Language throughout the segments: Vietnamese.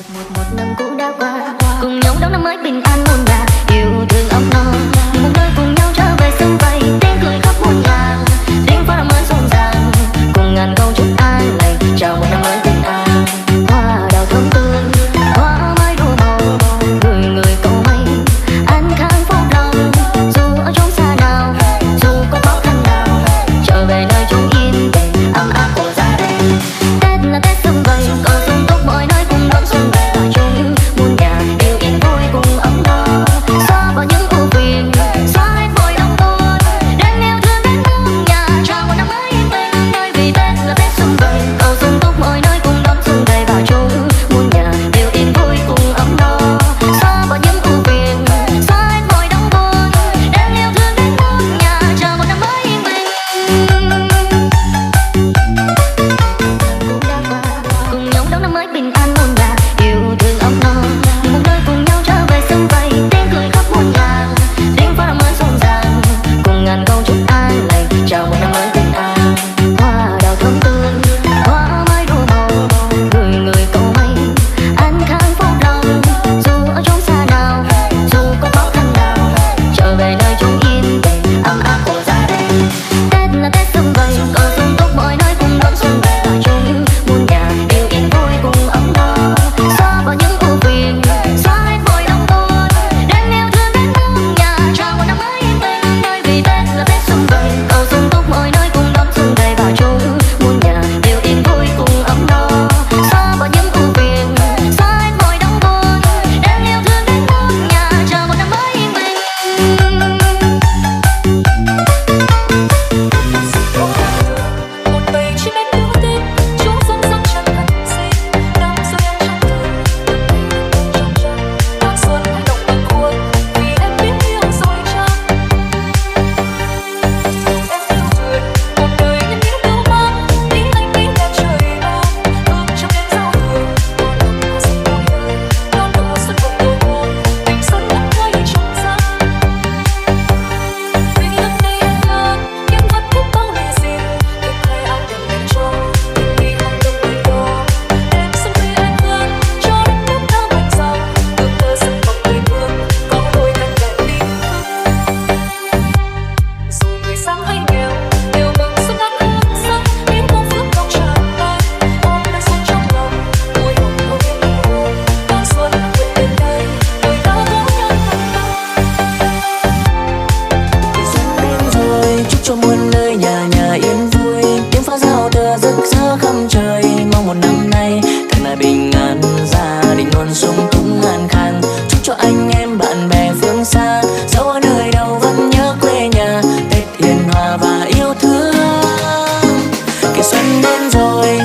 một năm cũ đã qua, cùng nhau đón năm mới bình an muôn nhà, yêu thương ấm no, một nơi cùng nhau trở về sum vầy, tiếng cười khắp muôn nhà, tiếng pháo năm mới rộn ràng, cùng ngàn câu chúc an lành, chào một năm mới bình an. Hoa đào thơm tươi, hoa mai đủ màu, người người cầu may, an khang phúc lòng, dù ở chốn xa nào, dù có khó khăn nào, trở về nơi chốn yên bình, ấm áp của gia đình. Tết là Tết sum vầy, cầu sum túc mọi nơi cùng đón xuân về hòa chung, muôn nhà đều yên vui cùng ấm no, xóa bỏ những ưu phiền, xóa hết mọi đau buồn, đem yêu thương đến muôn nhà, chào một năm mới yên bình. Nơi vì Tết là Tết sum vầy, cầu sum túc mọi nơi cùng đón xuân về hòa chung, muôn nhà đều yên vui cùng ấm no, xóa bỏ những ưu phiền, xóa hết mọi đau buồn, đem yêu thương đến muôn nhà, chào một năm mới yên bình. Cùng nhau đón năm mới bình an muôn nhà, yêu thương ấm no, một nơi cùng nhau trở về sum vầy, tiếng cười khắp muôn nhà, tiếng pháo năm mới rộn ràng, cùng ngàn câu chúc an lành, chào một năm mới bình an. Hoa đào thơm tươi, hoa mai đủ màu, người người cầu may, an khang phúc lòng, dù ở chốn xa nào, dù có khó khăn nào, trở về nơi chốn yên bình, ấm áp của gia đình. Tết là Tết sum vầy, cầu sum túc mọi nơi cùng đón xuân về hòa chung, muôn nhà đều yên vui cùng ấm no, xóa bỏ những ưu phiền, xóa hết mọi đau buồn, đem yêu thương đến muôn nhà, chào một năm mới yên bình. Nơi vì Tết là Tết sum vầy, cầu sum túc mọi nơi cùng đón xuân về hòa chung, muôn nhà đều yên vui cùng ấm no, xóa bỏ những ưu phiền, xóa hết mọi đau buồn, đem yêu thương đến muôn nhà, chào một năm mới yên bình. Một bầy chim én yêu thích, chúng dẫn dắt chân thật xinh, năm xuân em trong đời, từng ngày trong trăng, tháng xuân hành động bình khuâng, vì em biết yêu rồi chăng? Em yêu người, một đời nhân nghĩa tiêu mang, ý anh nghĩ đẹp trời ban, ước trong đêm giao thừa, có năm hoa xuân vui đời, đón mùa xuân cùng đôi môi, tình xuân ngất ngây trong gian. Vì năm nay em ngang, kiếm vẫn khúc bao lì xì, đêm hai áo đèn lên trôi, tình đi không đông đầy đô. Đêm xuân khuya anh hương, cho đất nước ta mạnh giàu, ước mơ dân tộc quê hương, có đôi cánh đẹp tình thương. Dù người sang hay nghèo, đều mừng xuân ăn hương sắc, biết muôn phước lòng tràn lan, ôm lấy xuân trong lòng, vui hồng hồng yên bình hồn, đón xuân vượt đến đây, đời ta có nhân văn ta. Xuân đến rồi, chúc cho muôn nơi nhà nhà yên vui, tiếng pháo giao thừa rực rỡ khắp trời, mong một năm nay thật là bình an, gia đình luôn sung túc an khang. Chúc cho anh em bạn bè phương xa, dẫu ở nơi đâu vẫn nhớ quê nhà, Tết hiền hòa và yêu thương. Kể xuân đến rồi.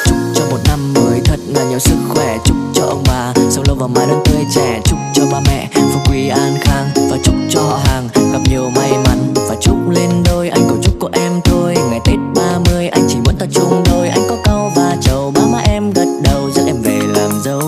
Chúc cho một năm mới thật là nhiều sức khỏe, chúc cho ông bà sống lâu và mãi luôn tươi trẻ, chúc cho ba mẹ phú quý an khang, và chúc cho họ hàng gặp nhiều may mắn, và chúc lên đôi anh cầu chúc của em thôi. Ngày Tết 30 anh chỉ muốn ta chung đôi, anh có cau và trầu, ba má em gật đầu dẫn em về làm dâu.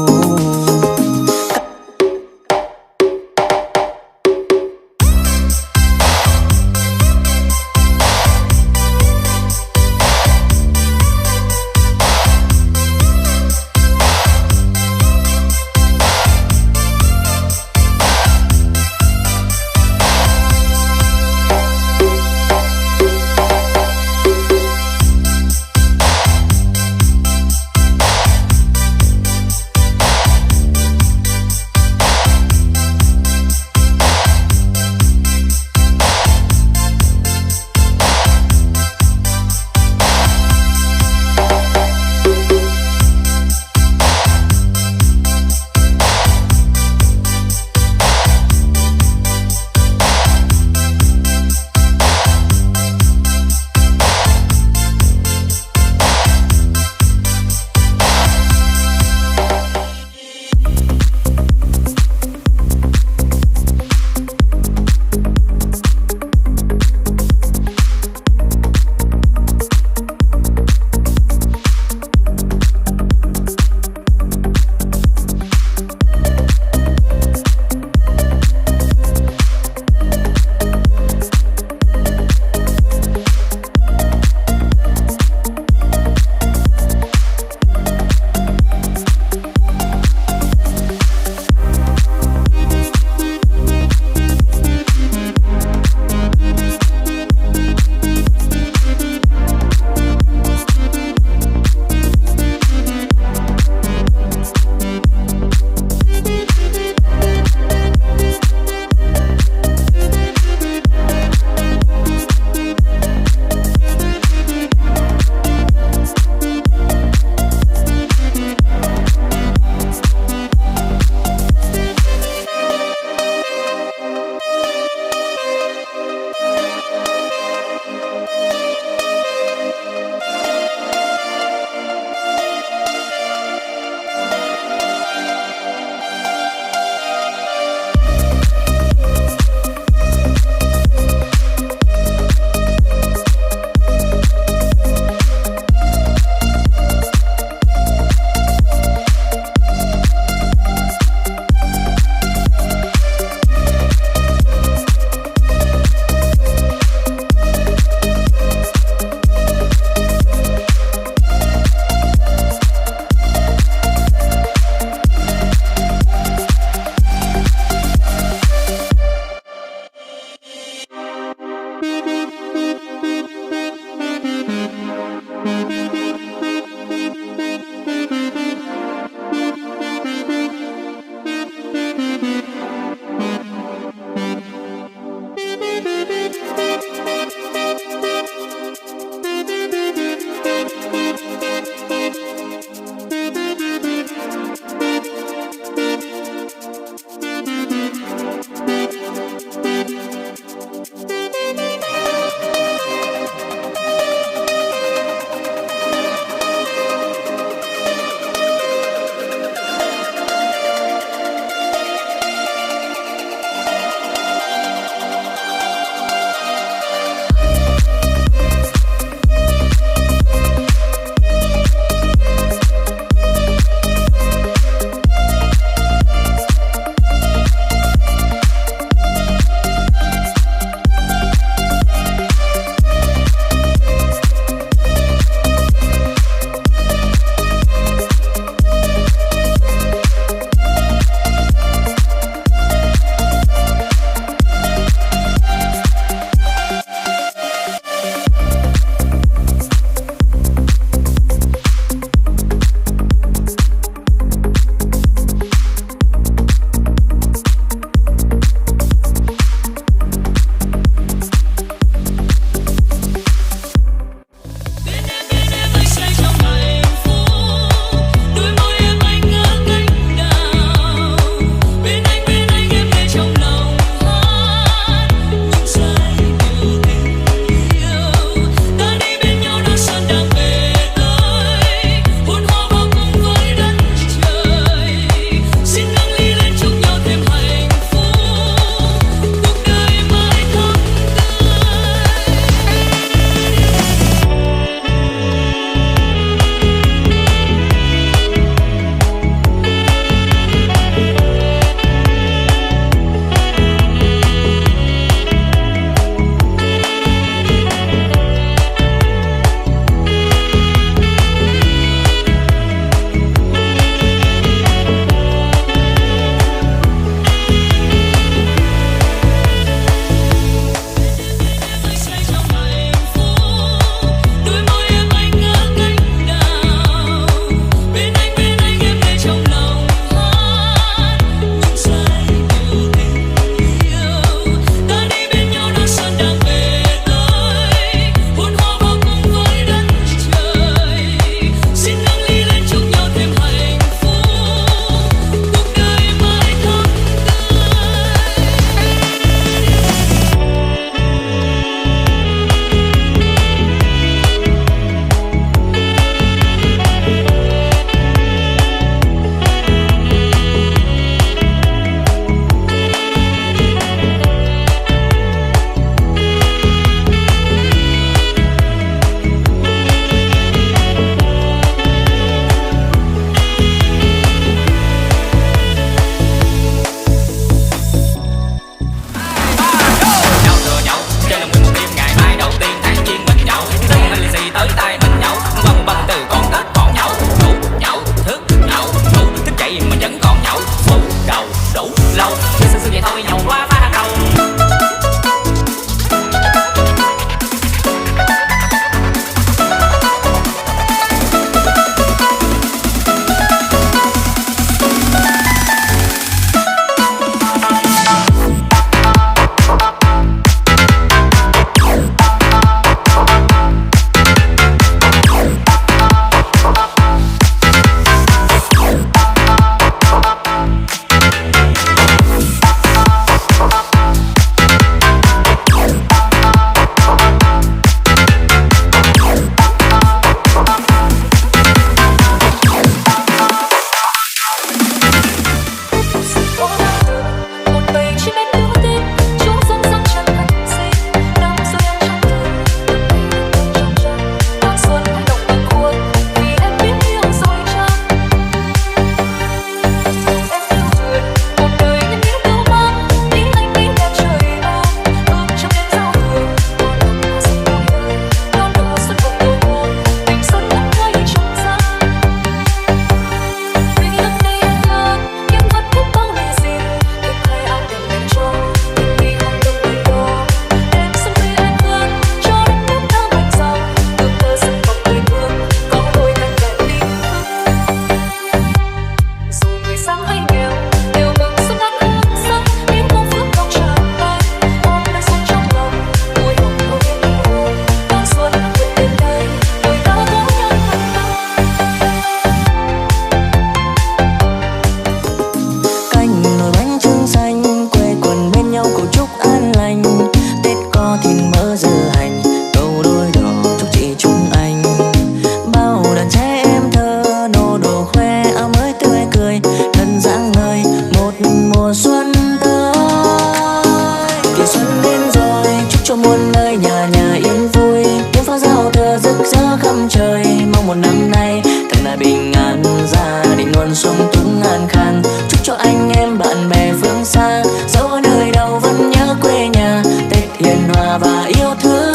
nay thật là bình an, gia đình luôn sung túc an khang. Chúc cho anh em bạn bè phương xa, dẫu ở nơi đâu vẫn nhớ quê nhà, Tết hiền hòa và yêu thương.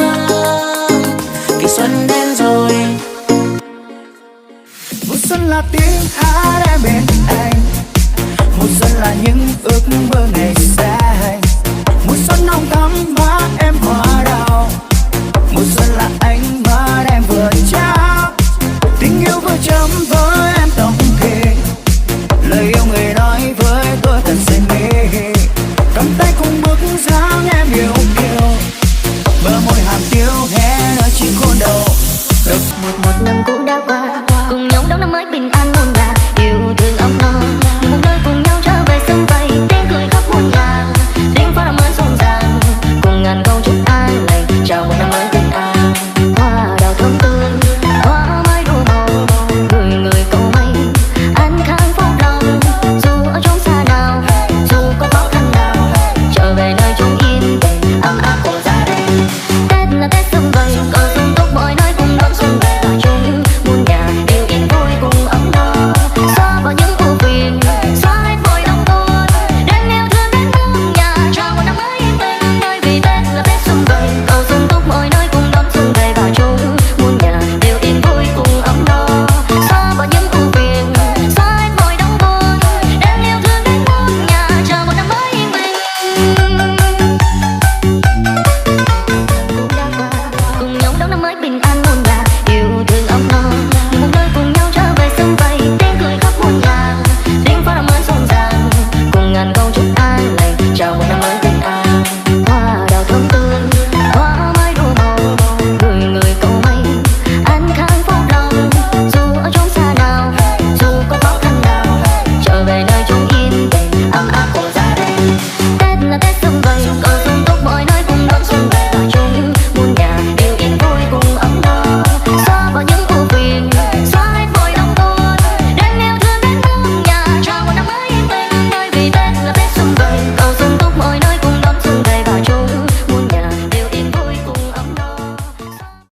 Kỳ xuân đến rồi, mùa xuân là tiếng hát em bên anh, mùa xuân là những ước mơ ngày xanh, mùa xuân nồng thắm má em hoa đào, mùa xuân là ánh mắt em vừa trao, tình yêu vừa chấm với